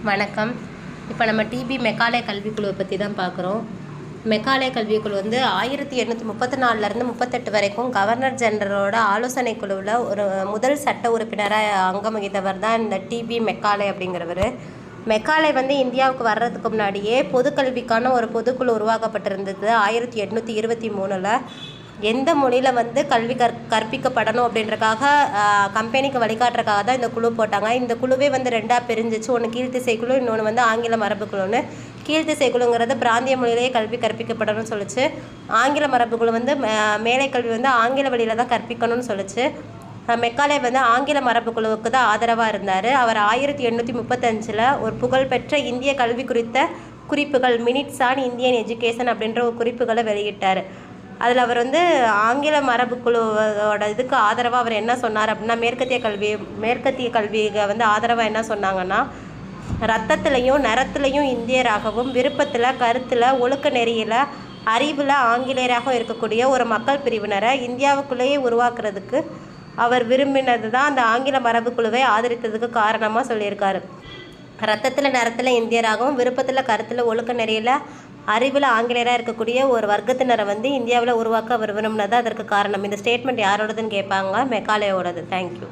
வணக்கம். இப்போ நம்ம டிபி மெக்காலே கல்விக்குழுவை பற்றி தான் பார்க்குறோம். மெக்காலே கல்விக்குழு வந்து 1834லேருந்து 38 வரைக்கும் கவர்னர் ஜெனரலோட ஆலோசனை குழுவில் ஒரு முதல் சட்ட உறுப்பினராக அங்கம் வகித்தவர் தான் இந்த டிபி மெக்காலே அப்படிங்கிறவர். மெக்காலே வந்து இந்தியாவுக்கு வர்றதுக்கு முன்னாடியே பொதுக்கல்விக்கான ஒரு பொதுக்குழு உருவாக்கப்பட்டிருந்தது 1823. எந்த மொழியில் வந்து கல்வி கற்பிக்கப்படணும் அப்படின்றக்காக கம்பெனிக்கு வழிகாட்டுறக்காக தான் இந்த குழு போட்டாங்க. இந்த குழுவே வந்து ரெண்டாக பிரிஞ்சிச்சு. ஒன்று கீழ்த்திசை குழு, இன்னொன்று வந்து ஆங்கில மரபு குழுன்னு. கீழ்த்திசை குழுங்கிறது பிராந்திய மொழியிலேயே கல்வி கற்பிக்கப்படணும்னு சொல்லிச்சு. ஆங்கில மரபு குழு வந்து மேலை கல்வி வந்து ஆங்கில வழியில் தான் கற்பிக்கணும்னு சொல்லிச்சு. மெக்காலே வந்து ஆங்கில மரபு குழுவுக்கு தான் ஆதரவாக இருந்தார். அவர் 1835 ஒரு புகழ்பெற்ற இந்திய கல்வி குறித்த குறிப்புகள் மினிட்ஸ் ஆன் இந்தியன் எஜுகேஷன் அப்படின்ற ஒரு குறிப்புகளை வெளியிட்டார். அதில் அவர் வந்து ஆங்கில மரபு குழுவோட இதுக்கு ஆதரவாக அவர் என்ன சொன்னார் அப்படின்னா, மேற்கத்திய கல்வியை வந்து ஆதரவாக என்ன சொன்னாங்கன்னா, ரத்தத்துலேயும் நிறத்துலையும் இந்தியராகவும் விருப்பத்தில் கருத்தில் ஒழுக்க நெறியில் அறிவில் ஆங்கிலேயராகவும் இருக்கக்கூடிய ஒரு மக்கள் பிரிவினரை இந்தியாவுக்குள்ளேயே உருவாக்குறதுக்கு அவர் விரும்பினது தான் அந்த ஆங்கில மரபு குழுவை ஆதரித்ததுக்கு காரணமாக சொல்லியிருக்காரு. ரத்தத்தில் நிறத்தில் இந்தியராகவும் விருப்பத்தில் கருத்தில் ஒழுக்க நெறியில் அறிவில் ஆங்கிலேயராக இருக்கக்கூடிய ஒரு வர்க்கத்தினரை வந்து இந்தியாவில் உருவாக்க அவர் விரும்பினது அதற்கு காரணம். இந்த ஸ்டேட்மெண்ட் யாரோடதுன்னு கேட்பாங்க, மெக்காலேயோடது. தேங்க்யூ.